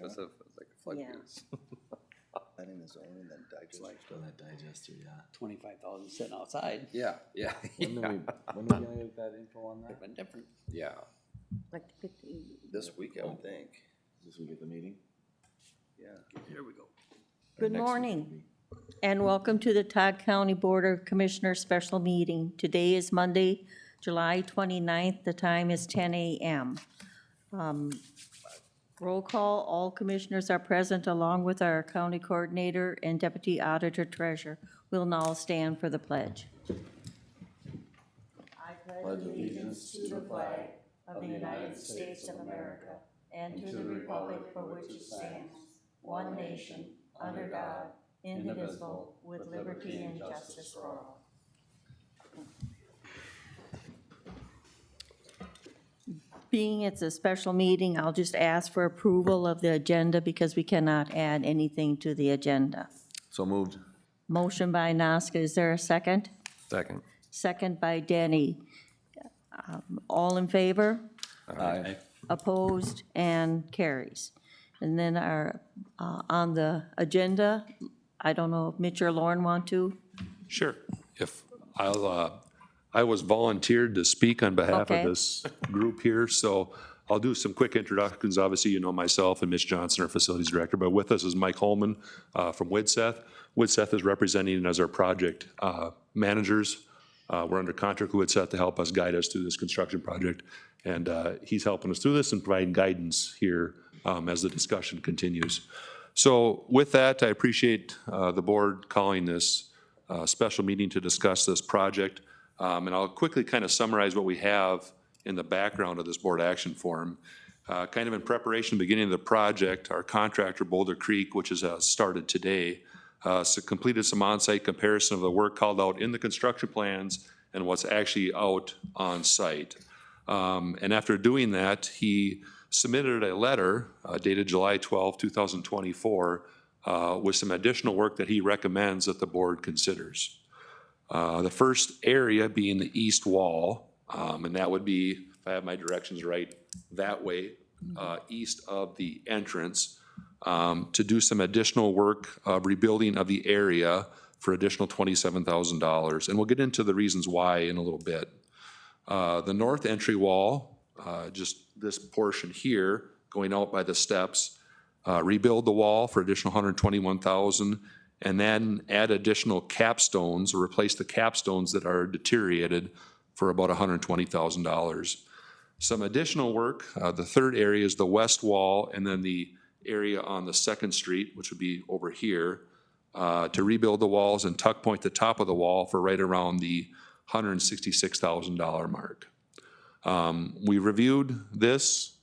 Because of like a flood Yeah. piece. Planning is only then digest. Like for that digester, yeah. 25,000 sitting outside. Yeah, yeah, When yeah. are we gonna get that info on that? They've been different. Yeah. Like 50. This week, I would think. This week at the meeting? Yeah. Here we go. Good Next week morning. would be- And welcome to the Todd County Board of Commissioners special meeting. Today is Monday, July 29th. The time is 10 a.m. Roll call, all commissioners are present along with our county coordinator and deputy auditor treasurer. We'll now stand for the pledge. I pledge allegiance to the flag of the United States of America and to the republic for which it stands, one nation, under God, indivisible, with liberty and justice for all. Being it's a special meeting, I'll just ask for approval of the agenda because we cannot add anything to the agenda. So moved. Motion by Noska, is there a second? Second. Second by Denny. All in favor? Aye. Opposed, and carries. And then our, on the agenda, I don't know if Mitch or Lauren want to? Sure. If I was volunteered to speak on behalf Okay. of this group here, so I'll do some quick introductions. Obviously, you know myself and Mitch Johnson, our facilities director, but with us is Mike Holman from Widseth. Widseth is representing as our project managers. We're under contract with Widseth to help us guide us through this construction project. And he's helping us through this and providing guidance here as the discussion continues. So with that, I appreciate the board calling this special meeting to discuss this project. And I'll quickly kind of summarize what we have in the background of this board action form. Kind of in preparation, beginning of the project, our contractor Boulder Creek, which is started today, so completed some on-site comparison of the work called out in the construction plans and what's actually out on site. And after doing that, he submitted a letter dated July 12, 2024, with some additional work that he recommends that the board considers. The first area being the east wall, and that would be, if I have my directions right, that way, east of the entrance, to do some additional work of rebuilding of the area for additional $27,000. And we'll get into the reasons why in a little bit. The north entry wall, just this portion here, going out by the steps, rebuild the wall for additional $121,000, and then add additional capstones or replace the capstones that are deteriorated for about $120,000. Some additional work, the third area is the west wall and then the area on the Second Street, which would be over here, to rebuild the walls and tuck point the top of the wall for right around the $166,000 mark. We reviewed this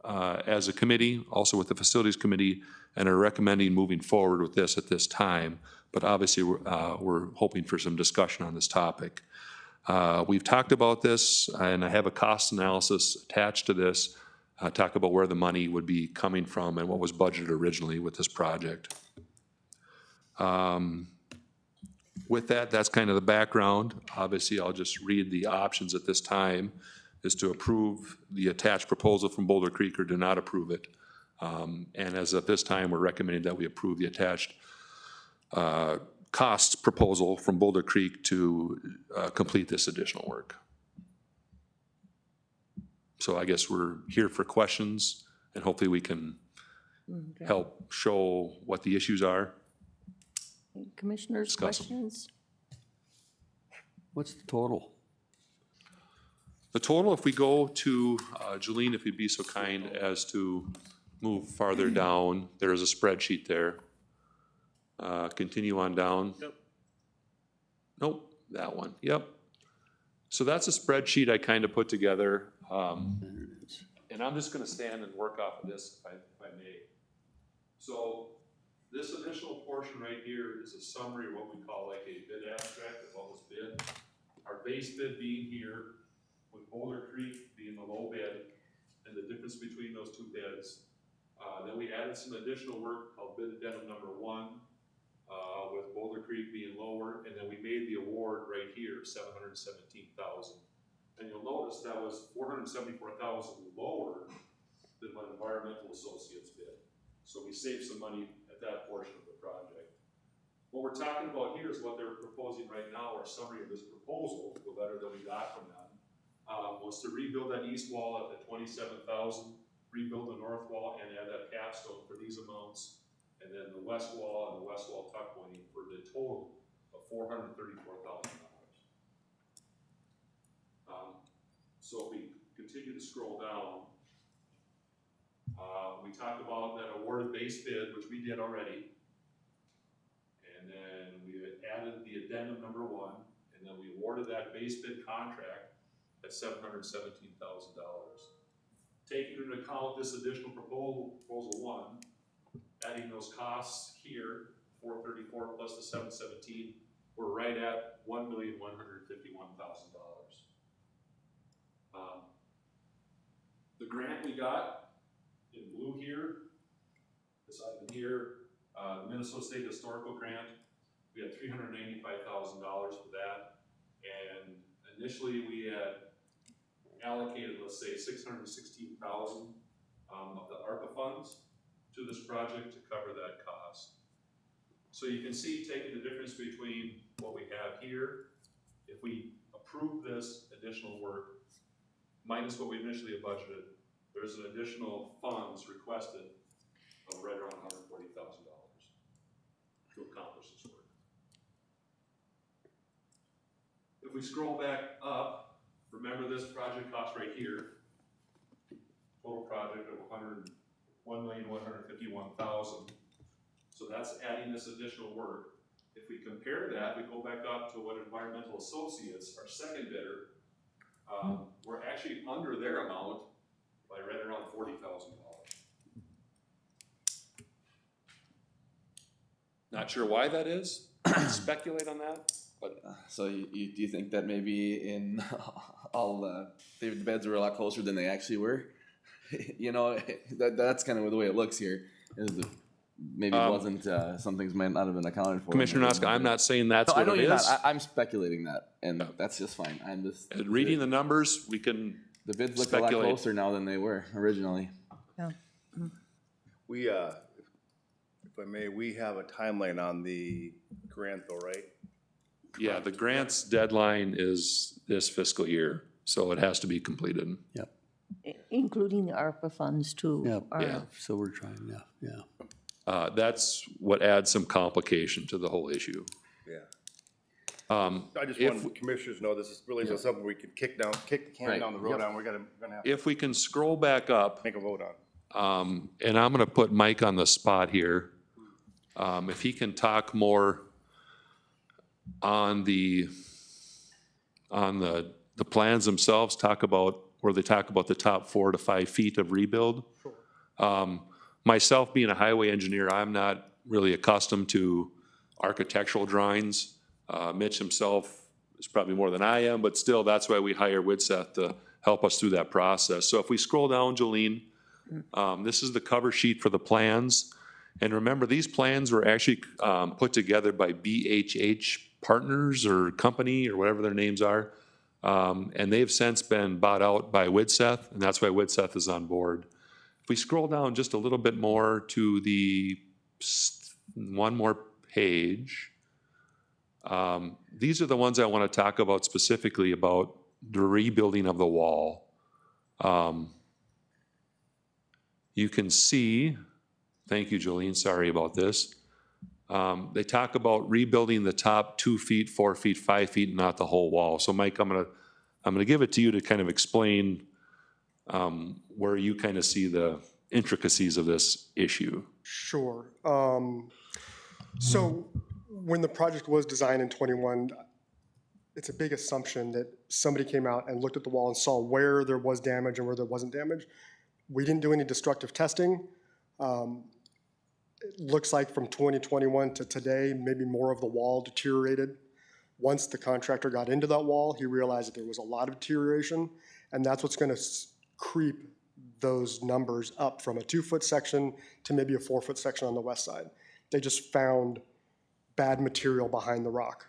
as a committee, also with the facilities committee, and are recommending moving forward with this at this time. But obviously, we're hoping for some discussion on this topic. We've talked about this, and I have a cost analysis attached to this. Talk about where the money would be coming from and what was budgeted originally with this project. With that, that's kind of the background. Obviously, I'll just read the options at this time, is to approve the attached proposal from Boulder Creek or do not approve it. And as of this time, we're recommending that we approve the attached cost proposal from Boulder Creek to complete this additional work. So I guess we're here for questions, and hopefully we can help show what the issues are. Commissioners, Discuss 'em. questions? What's the total? The total, if we go to, Julene, if you'd be so kind as to move farther down, there is a spreadsheet there. Continue on down. Yep. Nope, that one, yep. So that's a spreadsheet I kind of put together. And I'm just gonna stand and work off of this if I may. So this additional portion right here is a summary of what we call like a bid abstract of what was bid. Our base bid being here, with Boulder Creek being the low bid, and the difference between those two bids. Then we added some additional work called bid addendum number 1, with Boulder Creek being lower, and then we made the award right here, $717,000. And you'll notice that was $474,000 lower than what Environmental Associates bid. So we saved some money at that portion of the project. What we're talking about here is what they're proposing right now, or summary of this proposal, the letter that we got from them, was to rebuild that east wall at the 27,000, rebuild the north wall and add that capstone for these amounts, and then the west wall and the west wall tuck pointing for the total of $434,000. So if we continue to scroll down, we talked about that awarded base bid, which we did already. And then we added the addendum number 1, and then we awarded that base bid contract at $717,000. Taking into account this additional proposal 1, adding those costs here, 434 plus the 717, we're right at $1,151,000. The grant we got in blue here, this item here, the Minnesota State Historical Grant, we had $395,000 for that, and initially we had allocated, let's say, $616,000 of the ARPA funds to this project to cover that cost. So you can see, taking the difference between what we have here, if we approve this additional work, minus what we initially had budgeted, there's an additional funds requested of right around $140,000 to accomplish this work. If we scroll back up, remember this project cost right here, total project of $1,151,000. So that's adding this additional work. If we compare that, we go back up to what Environmental Associates, our second bidder, we're actually under their amount by right around $40,000. Not sure why that is. Speculate on that, but So do you think that maybe in all the beds were a lot closer than they actually were? You know, that's kind of the way it looks here. Is the, maybe it wasn't, some things might not have been accounted for. Commissioner Noska, I'm not saying that's No, I what know it you're is. not. I'm speculating that, and that's just fine. I'm just Reading the numbers, we can the bids look a lot speculate. closer now than they were originally. We, if I may, we have a timeline on the grant though, right? Yeah, the grant's deadline is this fiscal year, so it has to be completed. Including the ARPA funds too. Yeah, Yeah. so we're trying, yeah. That's what adds some complication to the whole issue. Yeah. I I just want commissioners to know this is really just something we could kick the can Right. down the road Yep. on. We're gonna have to If we can scroll back up, make a vote on. and I'm gonna put Mike on the spot here. If he can talk more on the plans themselves, where they talk about the top 4 to 5 feet of rebuild. Myself being a highway engineer, I'm not really accustomed to architectural drawings. Mitch himself is probably more than I am, but still, that's why we hire Widseth to help us through that process. So if we scroll down, Jolene, this is the cover sheet for the plans. And remember, these plans were actually put together by BHH Partners or Company or whatever their names are. And they've since been bought out by Widseth, and that's why Widseth is on board. If we scroll down just a little bit more to the one more page, these are the ones I want to talk about specifically about the rebuilding of the wall. You can see, thank you, Jolene, sorry about this. They talk about rebuilding the top 2 feet, 4 feet, 5 feet, not the whole wall. So Mike, I'm gonna give it to you to kind of explain where you kind of see the intricacies of this issue. Sure. So when the project was designed in '21, it's a big assumption that somebody came out and looked at the wall and saw where there was damage and where there wasn't damage. We didn't do any destructive testing. It looks like from 2021 to today, maybe more of the wall deteriorated. Once the contractor got into that wall, he realized that there was a lot of deterioration, and that's what's going to creep those numbers up from a 2-foot section to maybe a 4-foot section on the west side. They just found bad material behind the rock.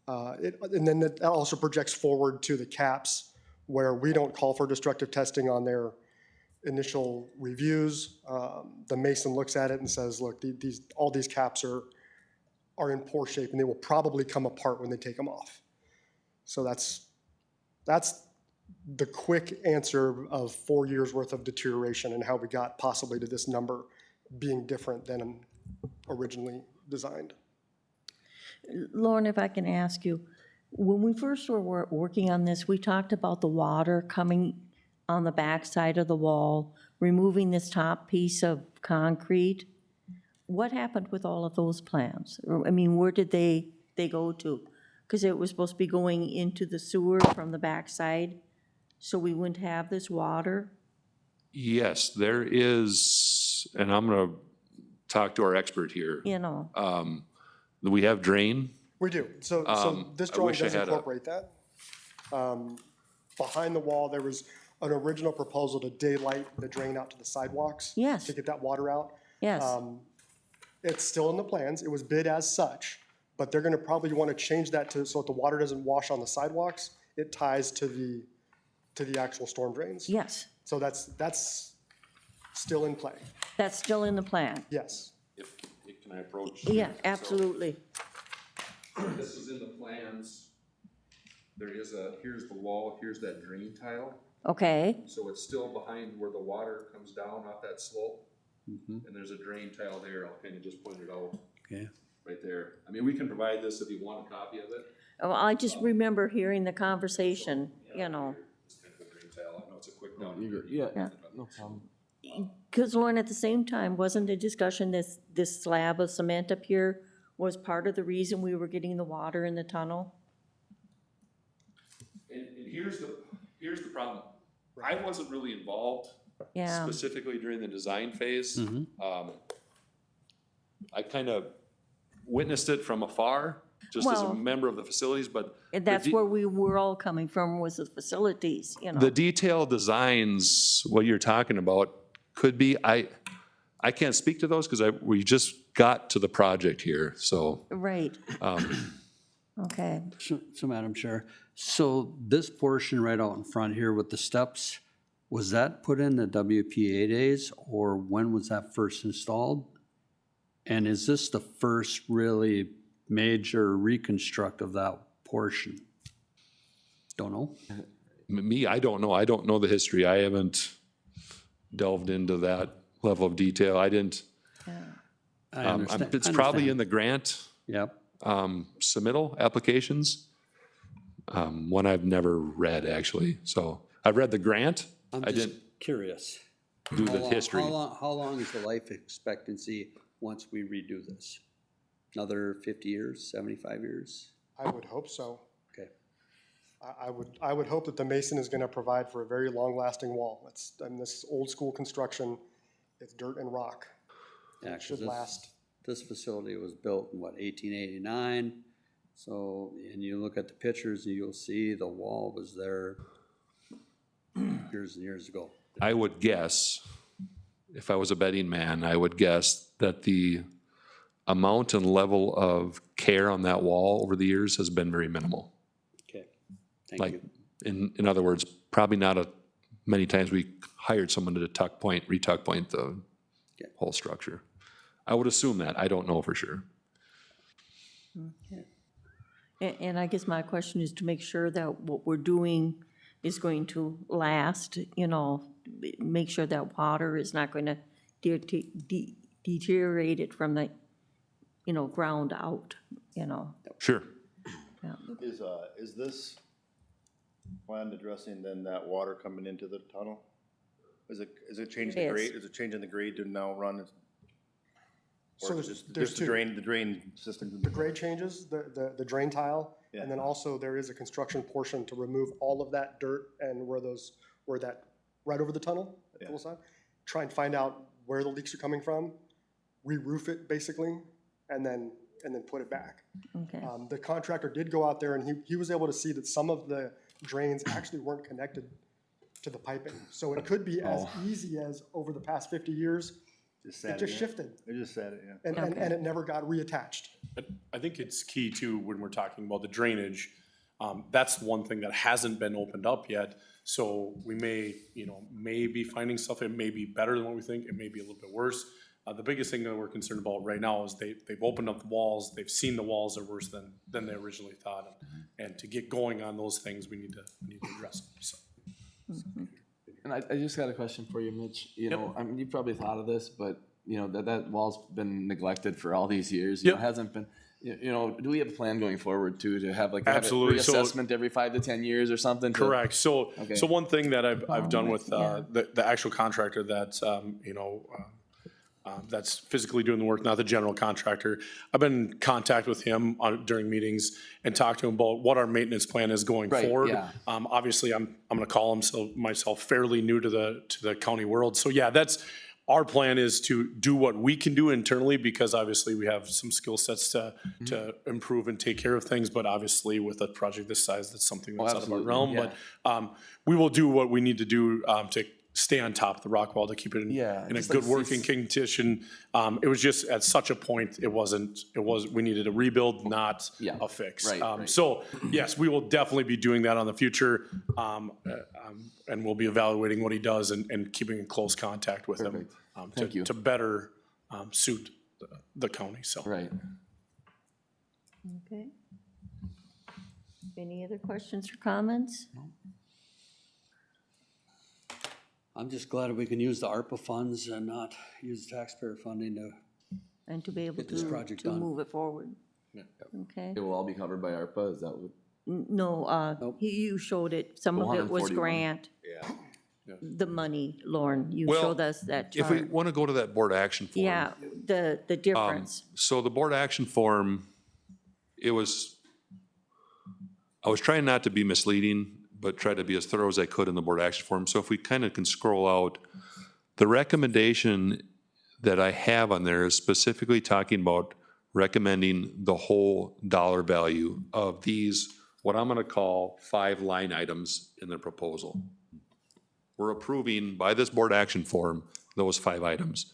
And then that also projects forward to the caps where we don't call for destructive testing on there. initial reviews. The mason looks at it and says, look, all these caps are in poor shape and they will probably come apart when they take them off. So that's the quick answer of 4 years worth of deterioration and how we got possibly to this number being different than originally designed. Lauren, if I can ask you, when we first were working on this, we talked about the water coming on the back side of the wall, removing this top piece of concrete. What happened with all of those plans? I mean, where did they go to? Because it was supposed to be going into the sewer from the backside, so we wouldn't have this water? Yes, there is, and I'm going to talk to our expert here. You know, We have drain. We do. So this I drawing wish I does had a- incorporate that. Behind the wall, there was an original proposal to daylight the drain out to the sidewalks. Yes. To get that water out. yes, It's still in the plans. It was bid as such, but they're gonna probably wanna change that so that the water doesn't wash on the sidewalks. It ties to the actual storm drains. yes, So that's still in play. that's still in the plan. Yes. Can I approach? Yeah, absolutely. This is in the plans. There is here's the wall, here's that drain tile. Okay, So it's still behind where the water comes down off that slope. And there's a drain tile there. I'll kind of just point it out Okay. right there. I mean, we can provide this if you want a copy of it. well, I just remember hearing the conversation, you know. It's kind of a drain tile. I know it's a quick down. Yeah, Yeah. no problem. Because Lauren, at the same time, wasn't the discussion this slab of cement up here was part of the reason we were getting the water in the tunnel? And here's the problem. I wasn't really involved Yeah, specifically during the design phase. I kind of witnessed it from afar, just as a Well- member of the facilities, but and that's the de- where we were all coming from, was the facilities, you know. the detailed designs, what you're talking about, could be, I can't speak to those because we just got to the project here, so. Right. Okay, So Madam Chair, so this portion right out in front here with the steps, was that put in the WPA days or when was that first installed? And is this the first really major reconstruct of that portion? Don't know. Me, I don't know. I don't know the history. I haven't delved into that level of detail. I didn't, I understand. it's probably in the grant Yep. submittal applications. One I've never read, actually. So I've read the grant. I'm I just didn't curious. do the history. How long is the life expectancy once we redo this? Another 50 years, 75 years? I would hope so. Okay. I would hope that the mason is gonna provide for a very long-lasting wall. This is old school construction. It's dirt and rock. Yeah, It 'cause should last. This facility was built in what, 1889? So, and you look at the pictures and you'll see the wall was there years and years ago. I would guess, if I was a betting man, I would guess that the amount and level of care on that wall over the years has been very minimal. Okay, thank Like, you. in other words, probably not many times we hired someone to retuck point the Okay. whole structure. I would assume that. I don't know for sure. and I guess my question is to make sure that what we're doing is going to last, you know, make sure that water is not going to deteriorate it from the, you know, ground out, you know. Sure. Is this plan addressing then that water coming into the tunnel? Is it changing It the is. grade? Is it changing the grade to now run? So Or is it there's just the two. drain system? The grade changes, the drain tile, Yeah. and then also there is a construction portion to remove all of that dirt and where that, right over the tunnel, at the Yeah. little side. Try and find out where the leaks are coming from, re-roof it basically, and then put it back. Okay, The contractor did go out there and he was able to see that some of the drains actually weren't connected to the piping. So it could be as easy as over the past 50 years, it just shifted They just said it, yeah. and it never got reattached. I think it's key too, when we're talking about the drainage, that's one thing that hasn't been opened up yet. So we may, may be finding stuff, it may be better than what we think, it may be a little bit worse. The biggest thing that we're concerned about right now is they've opened up the walls, they've seen the walls are worse than they originally thought. And to get going on those things, we need to address them, so. And I just got a question for you, Mitch. I mean, you probably thought of this, but that wall's been neglected for all these years. It hasn't been. Do we have a plan going forward too to have Absolutely. a reassessment every 5 to 10 years or something? Correct. So one thing that I've done with the actual contractor that's that's physically doing the work, not the general contractor. I've been in contact with him during meetings and talked to him about what our maintenance plan is going forward. Yeah. Obviously, I'm going to call myself fairly new to the county world. So yeah, that's our plan, is to do what we can do internally, because obviously we have some skill sets to improve and take care of things. But obviously, with a project this size, that's something that's out of our realm. Yeah. But we will do what we need to do to stay on top of the rock wall, to keep it in a good working condition. It was just at such a point, we needed a rebuild, not a fix. Right. So yes, we will definitely be doing that on the future. And we'll be evaluating what he does and keeping in close contact with him Thank you. to better suit the county, so. Right. Okay. Any other questions or comments? I'm just glad we can use the ARPA funds and not use taxpayer funding to, And to be able Get this project to done. move it forward? Okay. It will all be covered by ARPA. Is that what? No, you showed it, some of it was 141. grant. The money, Lauren, you Well, showed us that If we chart. want to go to that board action form. Yeah, the difference. So the board action form, I was trying not to be misleading, but try to be as thorough as I could in the board action form. So if we kind of can scroll out, the recommendation that I have on there is specifically talking about recommending the whole dollar value of these, what I'm going to call 5 line items in the proposal. We're approving by this board action form those 5 items.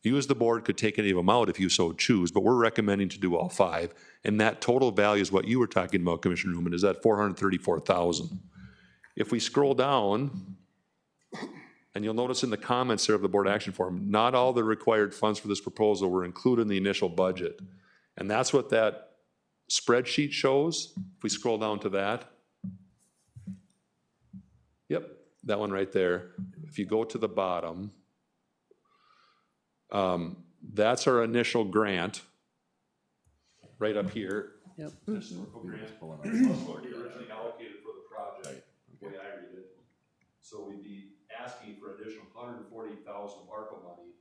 You as the board could take any of them out if you so choose, but we're recommending to do all 5. And that total value is what you were talking about, Commissioner Newman, is that $434,000. If we scroll down, and you'll notice in the comments there of the board action form, not all the required funds for this proposal were included in the initial budget. And that's what that spreadsheet shows. If we scroll down to that. Yep, that one right there. If you go to the bottom, that's our initial grant, right up here. Yep. Historical grant. That's what we originally allocated for the project, the way I read it. So we'd be asking for additional $140,000 of ARPA money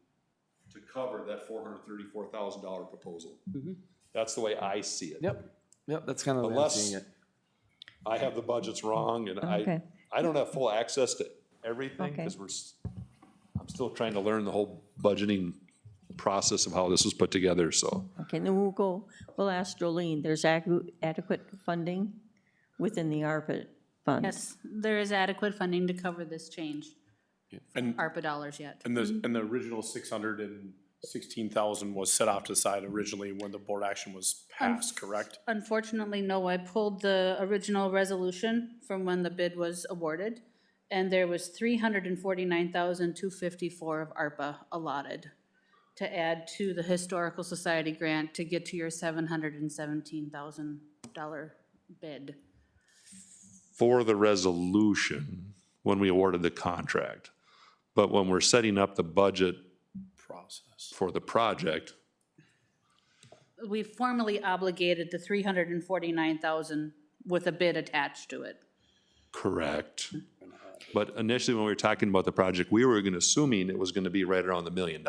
to cover that $434,000 proposal. That's the way I see it. Yep, that's kind of the way I'm Unless seeing it. I have the budgets wrong, and Okay. I don't have full access to everything, Okay. because I'm still trying to learn the whole budgeting process of how this was put together, so. Okay, then we'll ask Jolene, there's adequate funding within the ARPA funds? Yes, there is adequate funding to cover this change. And ARPA dollars yet. And the original 616,000 was set off to the side originally when the board action was passed, correct? Unfortunately, no, I pulled the original resolution from when the bid was awarded, and there was $349,254 of ARPA allotted to add to the Historical Society grant to get to your $717,000 bid. For the resolution, when we awarded the contract. But when we're setting up the budget Process. for the project, We formally obligated the $349,000 with a bid attached to it. correct. But initially, when we were talking about the project, we were assuming it was going to be right around the $1 million.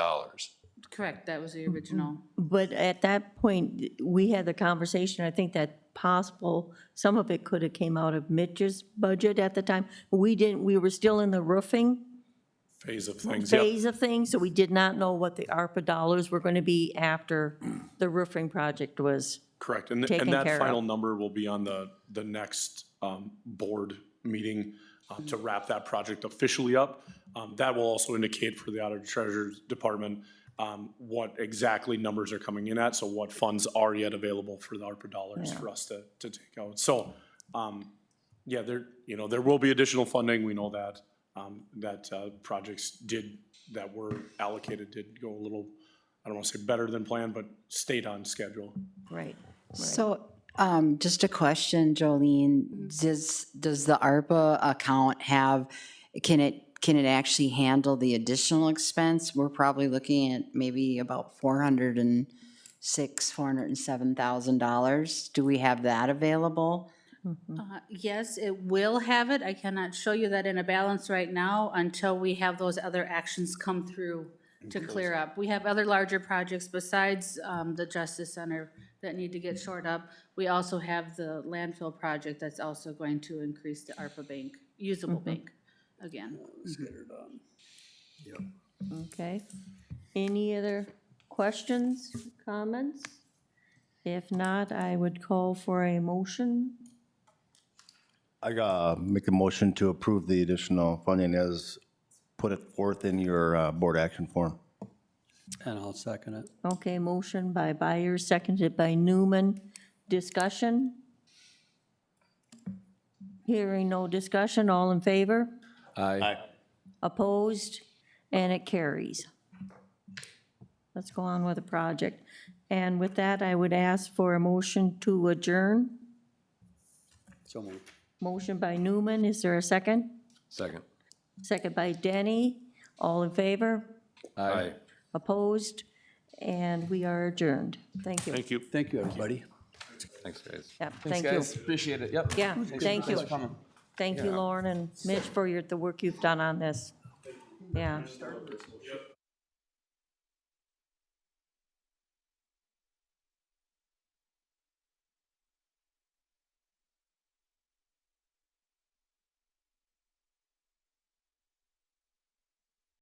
Correct, that was the original. But at that point, we had the conversation, I think that possible, some of it could have came out of Mitch's budget at the time. We were still in the roofing Phase of things, yep. phase of things, so we did not know what the ARPA dollars were going to be after the roofing project was. Correct, and taken that care final of. number will be on the next board meeting to wrap that project officially up. That will also indicate for the Auditor Treasurer's Department what exactly numbers are coming in at, so what funds are yet available for the ARPA dollars for us to take out. So Yeah, there will be additional funding, we know that, projects that were allocated did go a little, I don't want to say better than planned, but stayed on schedule. Right. So, just a question, Jolene, does the ARPA account have, can it actually handle the additional expense? We're probably looking at maybe about $407,000. Do we have that available? Yes, it will have it. I cannot show you that in a balance right now until we have those other actions come through to clear up. We have other larger projects besides the Justice Center that need to get shored up. We also have the landfill project that's also going to increase the ARPA bank, usable bank again. Okay. Any other questions, comments? If not, I would call for a motion. I make a motion to approve the additional funding as put it forth in your board action form. And I'll second it. Okay, motion by Byers, seconded by Newman. Discussion? Hearing no discussion, all in favor? Aye. Opposed? And it carries. Let's go on with the project. And with that, I would ask for a motion to adjourn. So moved. Motion by Newman, is there a second? Second. Second by Denny, all in favor? Aye. Opposed? And we are adjourned. Thank you. Thank you. Thank you, everybody. Thanks, guys. Yep, Thanks, thank you. guys. Appreciate it. Yep. Yeah, thank you. Thanks for coming. Thank you, Lauren and Mitch, for the work you've done on this. Yeah.